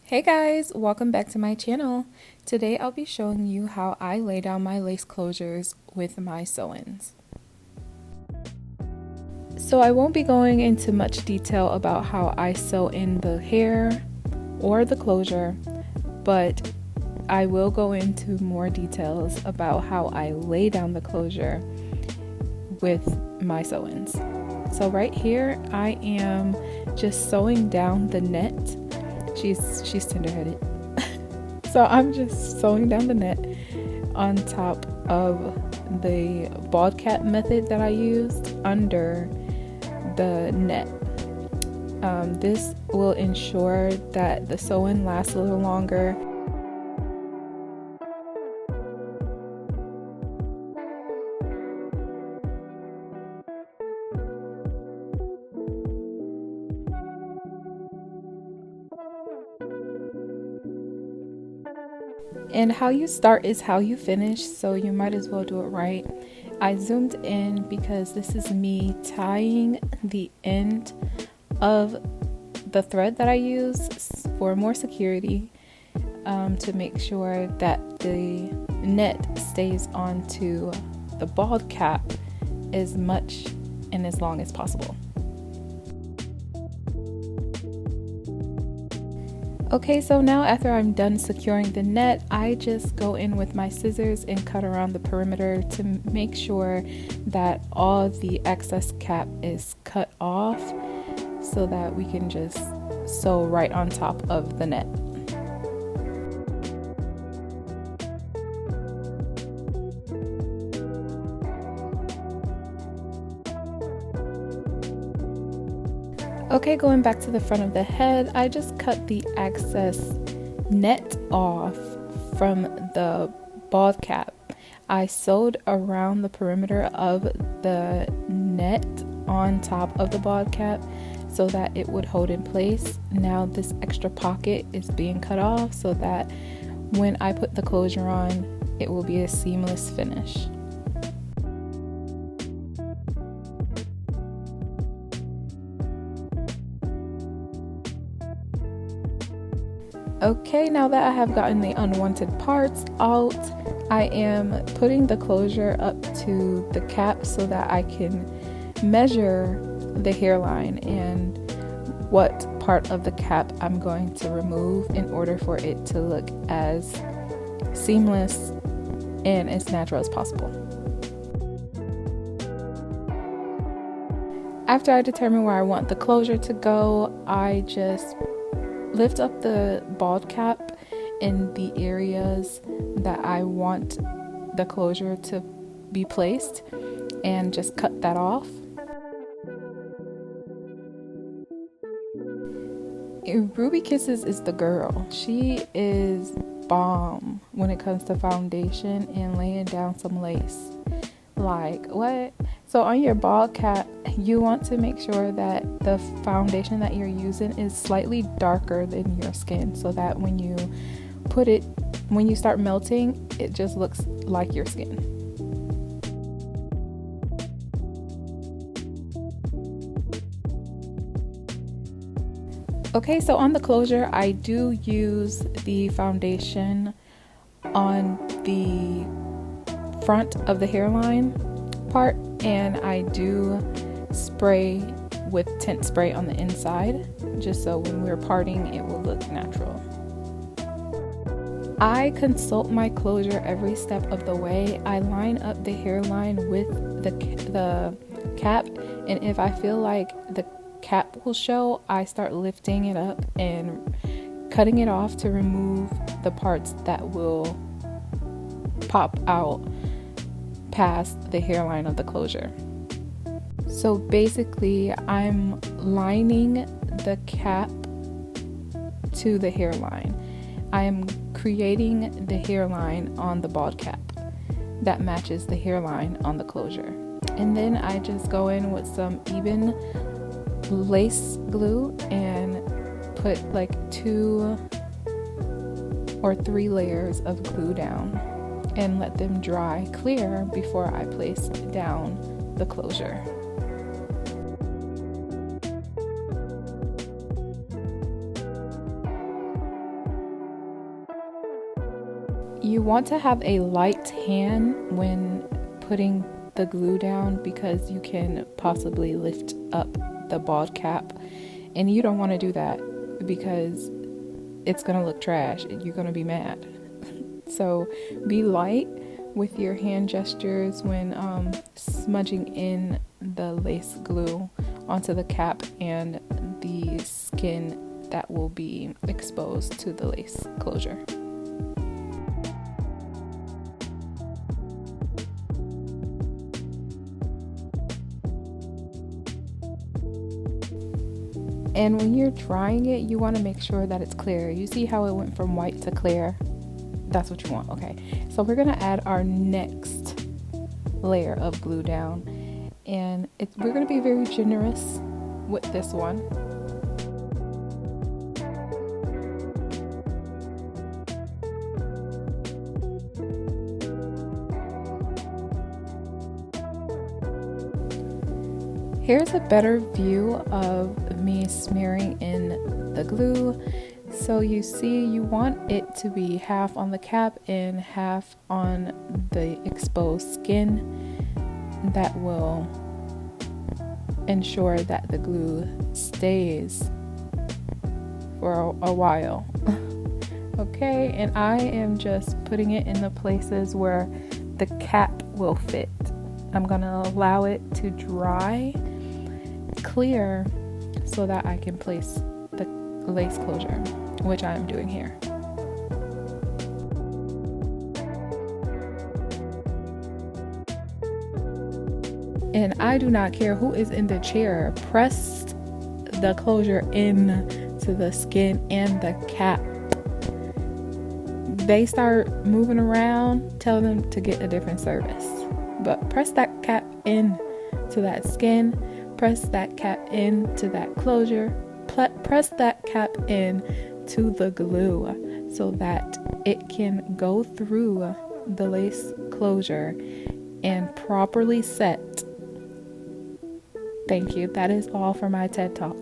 Hey guys, welcome back to my channel. Today I'll be showing you how I lay down my lace closures with my sew-ins. So I won't be going into much detail about how I sew in the hair or the closure, but I will go into more details about how I lay down the closure with my sew-ins. So right here I am just sewing down the net. She's tender-headed. So I'm just sewing down the net on top of the bald cap method that I used under the net. This will ensure that the sew-in lasts a little longer. And how you start is how you finish, so you might as well do it right. I zoomed in because this is me tying the end of the thread that I use for more security, to make sure that the net stays onto the bald cap as much and as long as possible. Okay, so now after I'm done securing the net, I just go in with my scissors and cut around the perimeter to make sure that all the excess cap is cut off so that we can just sew right on top of the net. Okay, going back to the front of the head, I just cut the excess net off from the bald cap. I sewed around the perimeter of the net on top of the bald cap so that it would hold in place. Now this extra pocket is being cut off so that when I put the closure on, it will be a seamless finish. Okay, now that I have gotten the unwanted parts out, I am putting the closure up to the cap so that I can measure the hairline and what part of the cap I'm going to remove in order for it to look as seamless and as natural as possible. After I determine where I want the closure to go, I just lift up the bald cap in the areas that I want the closure to be placed and just cut that off. Ruby Kisses is the girl. She is bomb when it comes to foundation and laying down some lace. Like, what? So on your bald cap, you want to make sure that the foundation that you're using is slightly darker than your skin so that when you start melting, it just looks like your skin. Okay, so on the closure, I do use the foundation on the front of the hairline part, and I do spray with tint spray on the inside just so when we're parting it will look natural. I consult my closure every step of the way. I line up the hairline with the cap, and if I feel like the cap will show, I start lifting it up and cutting it off to remove the parts that will pop out past the hairline of the closure. So basically, I'm lining the cap to the hairline. I am creating the hairline on the bald cap that matches the hairline on the closure. And then I just go in with some EBIN lace glue and put like 2 or 3 layers of glue down and let them dry clear before I place down the closure. You want to have a light hand when putting the glue down because you can possibly lift up the bald cap, and you don't want to do that because it's going to look trash. You're going to be mad. So be light with your hand gestures when smudging in the lace glue onto the cap and the skin that will be exposed to the lace closure. And when you're drying it, you want to make sure that it's clear. You see how it went from white to clear? That's what you want. Okay, so we're gonna add our next layer of glue down, and we're gonna be very generous with this one. Here's a better view of me smearing in the glue. So you see, you want it to be half on the cap and half on the exposed skin. That will ensure that the glue stays for a while. Okay, and I am just putting it in the places where the cap will fit. I'm gonna allow it to dry clear so that I can place the lace closure, which I am doing here. And I do not care who is in the chair, press the closure in to the skin and the cap. They start moving around, tell them to get a different service. But press that cap in to that skin, press that cap in to that closure, press that cap in to the glue so that it can go through the lace closure and properly set. Thank you. That is all for my TED Talk.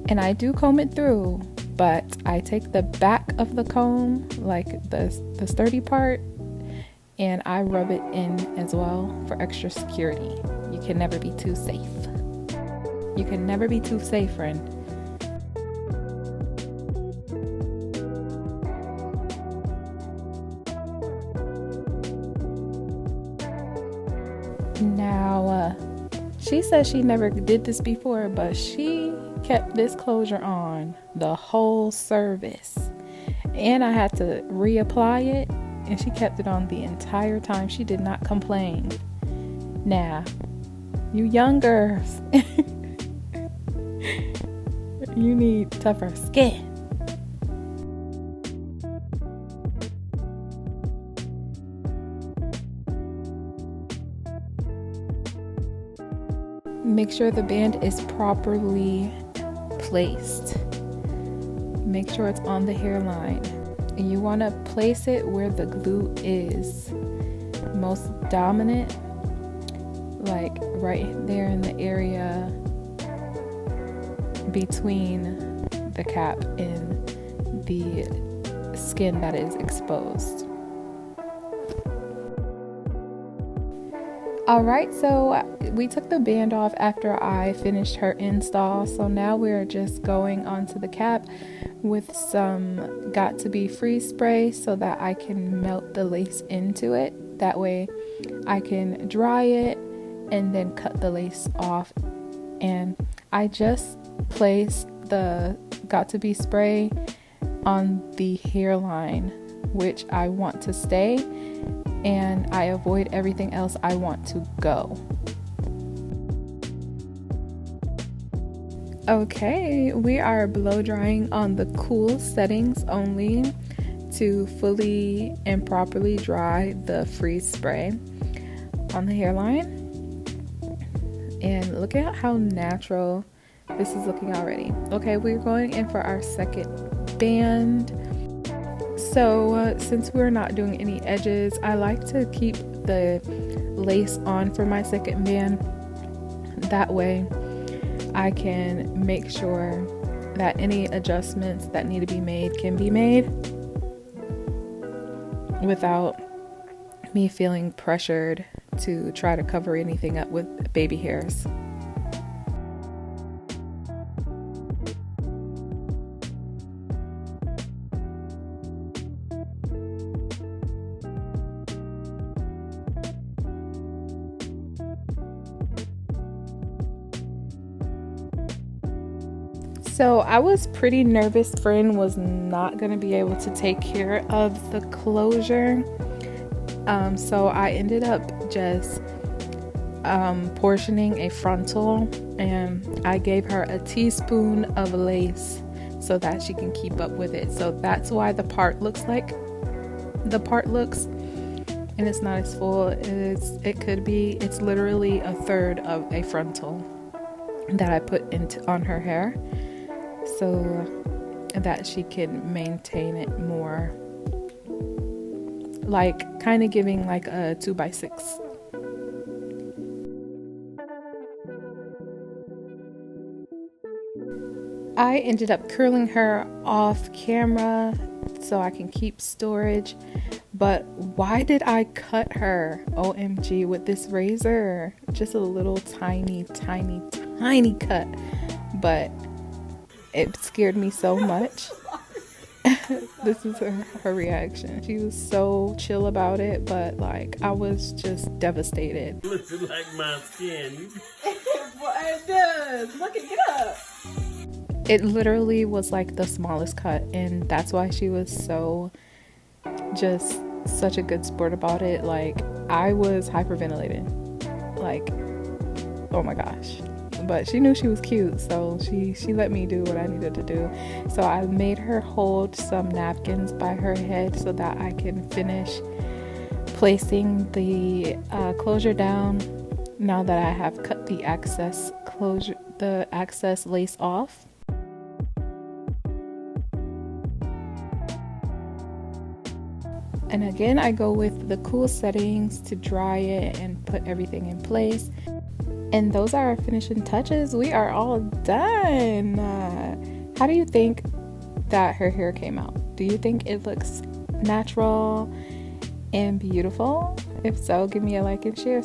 And I do comb it through, but I take the back of the comb, like the sturdy part, and I rub it in as well for extra security. You can never be too safe. You can never be too safe, friend. Now, she says she never did this before, but she kept this closure on the whole service, and I had to reapply it, and she kept it on the entire time. She did not complain. Now, you young girls, you need tougher skin. Make sure the band is properly placed. Make sure it's on the hairline. And you want to place it where the glue is most dominant, like right there in the area between the cap and the skin that is exposed. Alright, so we took the band off after I finished her install, so now we're just going onto the cap with some Got To Be freeze spray so that I can melt the lace into it. That way I can dry it and then cut the lace off. And I just placed the Got To Be spray on the hairline, which I want to stay, and I avoid everything else I want to go. Okay, we are blow drying on the cool settings only to fully and properly dry the freeze spray on the hairline. And look at how natural this is looking already. Okay, we're going in for our second band. So since we're not doing any edges, I like to keep the lace on for my second band. That way I can make sure that any adjustments that need to be made can be made without me feeling pressured to try to cover anything up with baby hairs. So I was pretty nervous Friend was not going to be able to take care of the closure. So I ended up just portioning a frontal, and I gave her a teaspoon of lace so that she can keep up with it. So that's why the part looks like the part looks, and it's not as full as it could be. It's literally a third of a frontal that I put on her hair, so that she can maintain it more, like kind of giving like a 2x6. I ended up curling her off camera so I can keep storage, but why did I cut her, OMG, with this razor? Just a little tiny cut, but it scared me so much. This is her reaction. She was so chill about it, but like I was just devastated. Looks like my skin. Well, it does. Look it, get up. It literally was like the smallest cut, and that's why she was so just such a good sport about it. Like I was hyperventilating, like, oh my gosh. But she knew she was cute, so she let me do what I needed to do. So I made her hold some napkins by her head so that I can finish placing the closure down now that I have cut the excess lace off. And again, I go with the cool settings to dry it and put everything in place. And those are our finishing touches. We are all done. How do you think that her hair came out? Do you think it looks natural and beautiful? If so, give me a like and share.